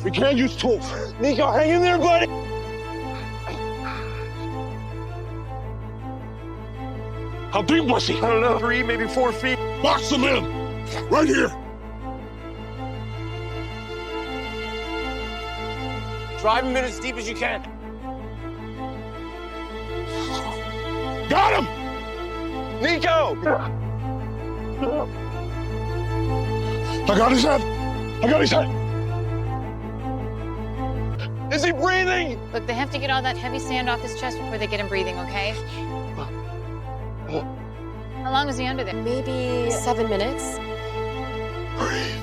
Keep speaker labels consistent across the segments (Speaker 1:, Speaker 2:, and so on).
Speaker 1: We can't use tools. Nico, hang in there, buddy. How deep was he?
Speaker 2: I don't know, 3, maybe 4 feet.
Speaker 1: Box him in. Right here.
Speaker 2: Drive him in as deep as you can.
Speaker 1: Got him!
Speaker 2: Nico!
Speaker 1: I got his head. I got his head.
Speaker 2: Is he breathing?
Speaker 3: Look, they have to get all that heavy sand off his chest before they get him breathing, okay? How long is he under there?
Speaker 4: Maybe 7 minutes.
Speaker 1: Breathe.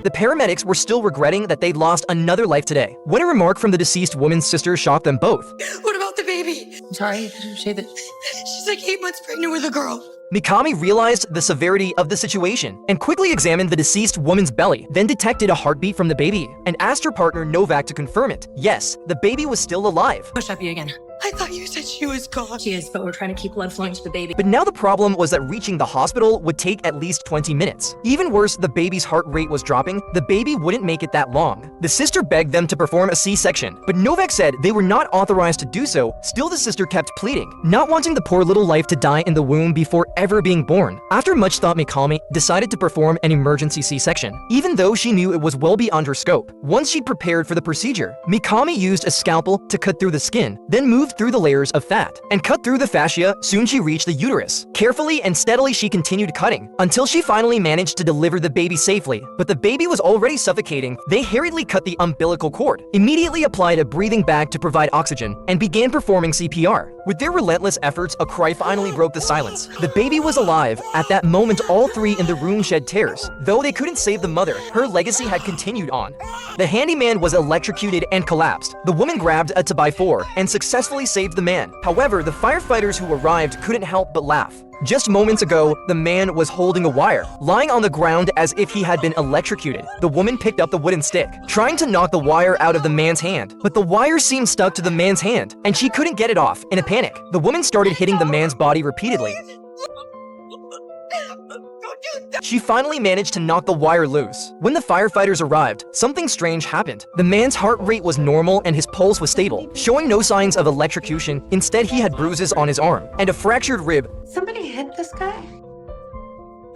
Speaker 5: The paramedics were still regretting that they'd lost another life today, when a remark from the deceased woman's sister shocked them both.
Speaker 6: What about the baby?
Speaker 4: I'm sorry, did you say that?
Speaker 6: She's like 8 months pregnant with a girl.
Speaker 5: Mikami realized the severity of the situation and quickly examined the deceased woman's belly, then detected a heartbeat from the baby and asked her partner Novak to confirm it. Yes, the baby was still alive.
Speaker 4: Push up you again.
Speaker 6: I thought you said she was gone.
Speaker 4: She is, but we're trying to keep blood flowing to the baby.
Speaker 5: But now the problem was that reaching the hospital would take at least 20 minutes. Even worse, the baby's heart rate was dropping. The baby wouldn't make it that long. The sister begged them to perform a C-section, but Novak said they were not authorized to do so. Still, the sister kept pleading, not wanting the poor little life to die in the womb before ever being born. After much thought, Mikami decided to perform an emergency C-section, even though she knew it was well beyond her scope. Once she'd prepared for the procedure, Mikami used a scalpel to cut through the skin, then moved through the layers of fat and cut through the fascia. Soon she reached the uterus. Carefully and steadily she continued cutting until she finally managed to deliver the baby safely. But the baby was already suffocating. They hurriedly cut the umbilical cord, immediately applied a breathing bag to provide oxygen, and began performing CPR. With their relentless efforts, a cry finally broke the silence. The baby was alive. At that moment, all three in the room shed tears. Though they couldn't save the mother, her legacy had continued on. The handyman was electrocuted and collapsed. The woman grabbed a 2x4 and successfully saved the man. However, the firefighters who arrived couldn't help but laugh. Just moments ago, the man was holding a wire, lying on the ground as if he had been electrocuted. The woman picked up the wooden stick, trying to knock the wire out of the man's hand, but the wire seemed stuck to the man's hand, and she couldn't get it off. In a panic, the woman started hitting the man's body repeatedly. She finally managed to knock the wire loose. When the firefighters arrived, something strange happened. The man's heart rate was normal and his pulse was stable, showing no signs of electrocution. Instead, he had bruises on his arm and a fractured rib.
Speaker 4: Somebody hit this guy?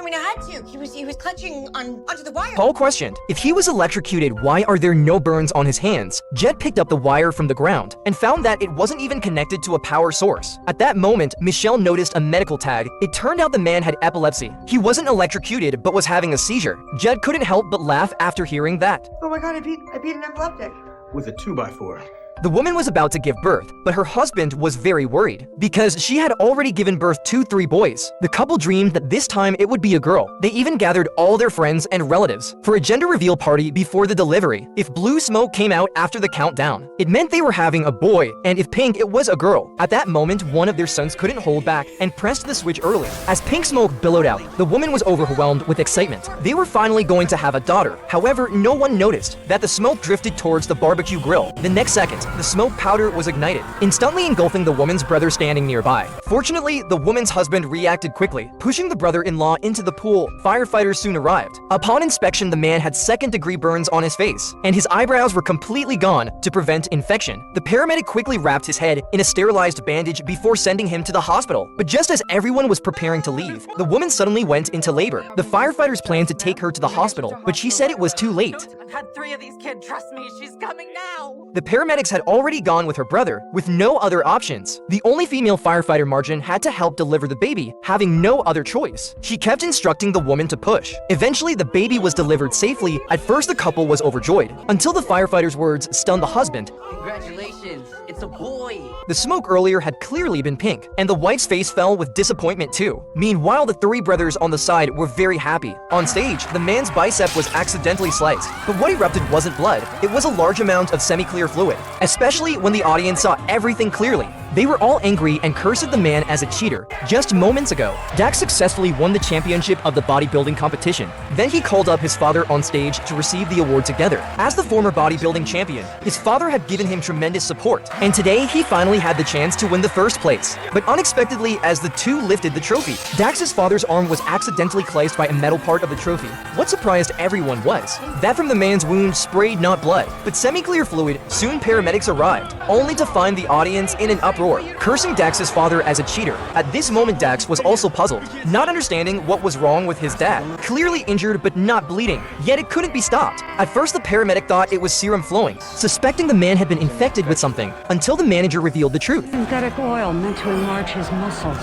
Speaker 6: I mean, I had to. He was clutching onto the wire.
Speaker 5: Paul questioned, if he was electrocuted, why are there no burns on his hands? Jet picked up the wire from the ground and found that it wasn't even connected to a power source. At that moment, Michelle noticed a medical tag. It turned out the man had epilepsy. He wasn't electrocuted, but was having a seizure. Jet couldn't help but laugh after hearing that.
Speaker 7: Oh my god, I beat an epileptic.
Speaker 2: With a 2x4.
Speaker 5: The woman was about to give birth, but her husband was very worried because she had already given birth to 3 boys. The couple dreamed that this time it would be a girl. They even gathered all their friends and relatives for a gender reveal party before the delivery. If blue smoke came out after the countdown, it meant they were having a boy, and if pink, it was a girl. At that moment, one of their sons couldn't hold back and pressed the switch early. As pink smoke billowed out, the woman was overwhelmed with excitement. They were finally going to have a daughter. However, no one noticed that the smoke drifted towards the barbecue grill. The next second, the smoke powder was ignited, instantly engulfing the woman's brother standing nearby. Fortunately, the woman's husband reacted quickly, pushing the brother-in-law into the pool. Firefighters soon arrived. Upon inspection, the man had second-degree burns on his face, and his eyebrows were completely gone to prevent infection. The paramedic quickly wrapped his head in a sterilized bandage before sending him to the hospital. But just as everyone was preparing to leave, the woman suddenly went into labor. The firefighters planned to take her to the hospital, but she said it was too late.
Speaker 7: I've had 3 of these kids, trust me, she's coming now.
Speaker 5: The paramedics had already gone with her brother, with no other options. The only female firefighter, Margin, had to help deliver the baby, having no other choice. She kept instructing the woman to push. Eventually, the baby was delivered safely. At first, the couple was overjoyed, until the firefighter's words stunned the husband.
Speaker 7: Congratulations, it's a boy.
Speaker 5: The smoke earlier had clearly been pink, and the wife's face fell with disappointment too. Meanwhile, the 3 brothers on the side were very happy. On stage, the man's bicep was accidentally sliced, but what erupted wasn't blood. It was a large amount of semi-clear fluid, especially when the audience saw everything clearly. They were all angry and cursed the man as a cheater. Just moments ago, Dax successfully won the championship of the bodybuilding competition. Then he called up his father on stage to receive the award together. As the former bodybuilding champion, his father had given him tremendous support, and today he finally finally had the chance to win the first place. But unexpectedly, as the two lifted the trophy, Dax's father's arm was accidentally sliced by a metal part of the trophy. What surprised everyone was that from the man's wound sprayed not blood, but semi-clear fluid. Soon paramedics arrived, only to find the audience in an uproar, cursing Dax's father as a cheater. At this moment, Dax was also puzzled, not understanding what was wrong with his dad. Clearly injured but not bleeding, yet it couldn't be stopped. At first, the paramedic thought it was serum flowing, suspecting the man had been infected with something, until the manager revealed the truth.
Speaker 8: Synthetic oil meant to enlarge his muscles.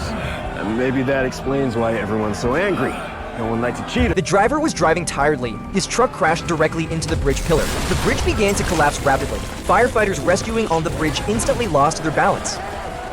Speaker 2: And maybe that explains why everyone's so angry. No one likes a cheater.
Speaker 5: The driver was driving tiredly. His truck crashed directly into the bridge pillar. The bridge began to collapse rapidly. Firefighters rescuing on the bridge instantly lost their balance.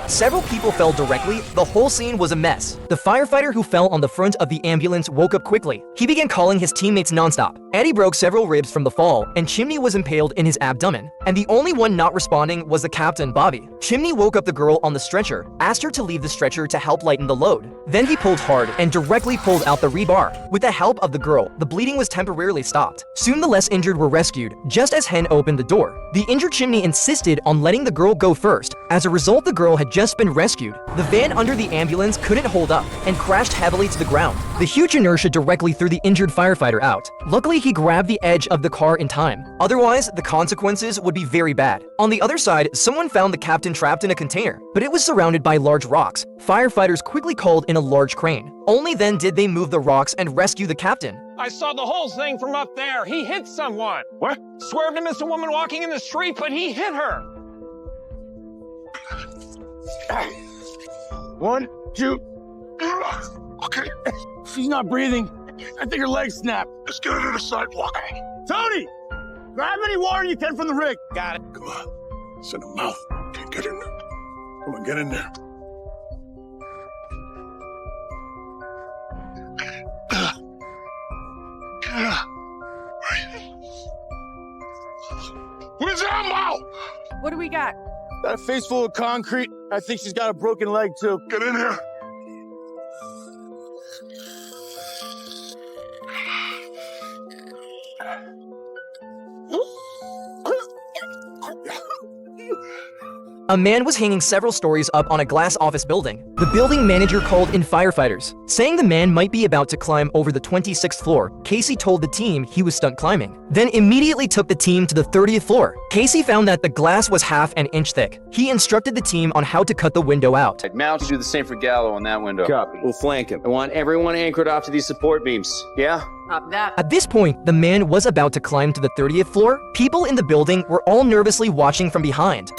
Speaker 5: Several people fell directly. The whole scene was a mess. The firefighter who fell on the front of the ambulance woke up quickly. He began calling his teammates nonstop. Eddie broke several ribs from the fall, and Chimney was impaled in his abdomen. And the only one not responding was the captain, Bobby. Chimney woke up the girl on the stretcher, asked her to leave the stretcher to help lighten the load. Then he pulled hard and directly pulled out the rebar. With the help of the girl, the bleeding was temporarily stopped. Soon the less injured were rescued, just as Hen opened the door. The injured Chimney insisted on letting the girl go first. As a result, the girl had just been rescued. The van under the ambulance couldn't hold up and crashed heavily to the ground. The huge inertia directly threw the injured firefighter out. Luckily, he grabbed the edge of the car in time. Otherwise, the consequences would be very bad. On the other side, someone found the captain trapped in a container, but it was surrounded by large rocks. Firefighters quickly called in a large crane. Only then did they move the rocks and rescue the captain.
Speaker 9: I saw the whole thing from up there. He hit someone.
Speaker 2: What?
Speaker 9: Swerved to miss a woman walking in the street, but he hit her.
Speaker 2: 1, 2.
Speaker 1: Okay,
Speaker 9: She's not breathing. I think her leg snapped.
Speaker 1: let's get her to the sidewalk.
Speaker 9: Tony! Grab any water you can from the rig. Got it.
Speaker 1: Come on. It's in the mouth. Can't get in there. Come on, get in there. Where's Elmo?
Speaker 7: What do we got?
Speaker 9: Got a face full of concrete. I think she's got a broken leg, too.
Speaker 1: Get in here.
Speaker 5: A man was hanging several stories up on a glass office building. The building manager called in firefighters, saying the man might be about to climb over the 26th floor. Casey told the team he was stunt climbing, then immediately took the team to the 30th floor. Casey found that the glass was half an inch thick. He instructed the team on how to cut the window out.
Speaker 10: Mount, do the same for Gallo on that window.
Speaker 2: Copy.
Speaker 10: We'll flank him. I want everyone anchored off to these support beams. Yeah?
Speaker 7: Copy that.
Speaker 5: At this point, the man was about to climb to the 30th floor. People in the building were all nervously watching from behind.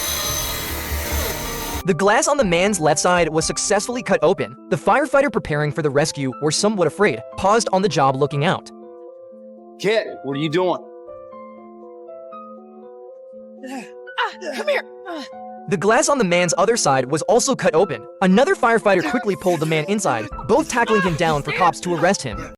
Speaker 5: The glass on the man's left side was successfully cut open. The firefighter preparing for the rescue were somewhat afraid, paused on the job looking out.
Speaker 10: Kit, what are you doing?
Speaker 6: Come here.
Speaker 5: The glass on the man's other side was also cut open. Another firefighter quickly pulled the man inside, both tackling him down for cops to arrest him.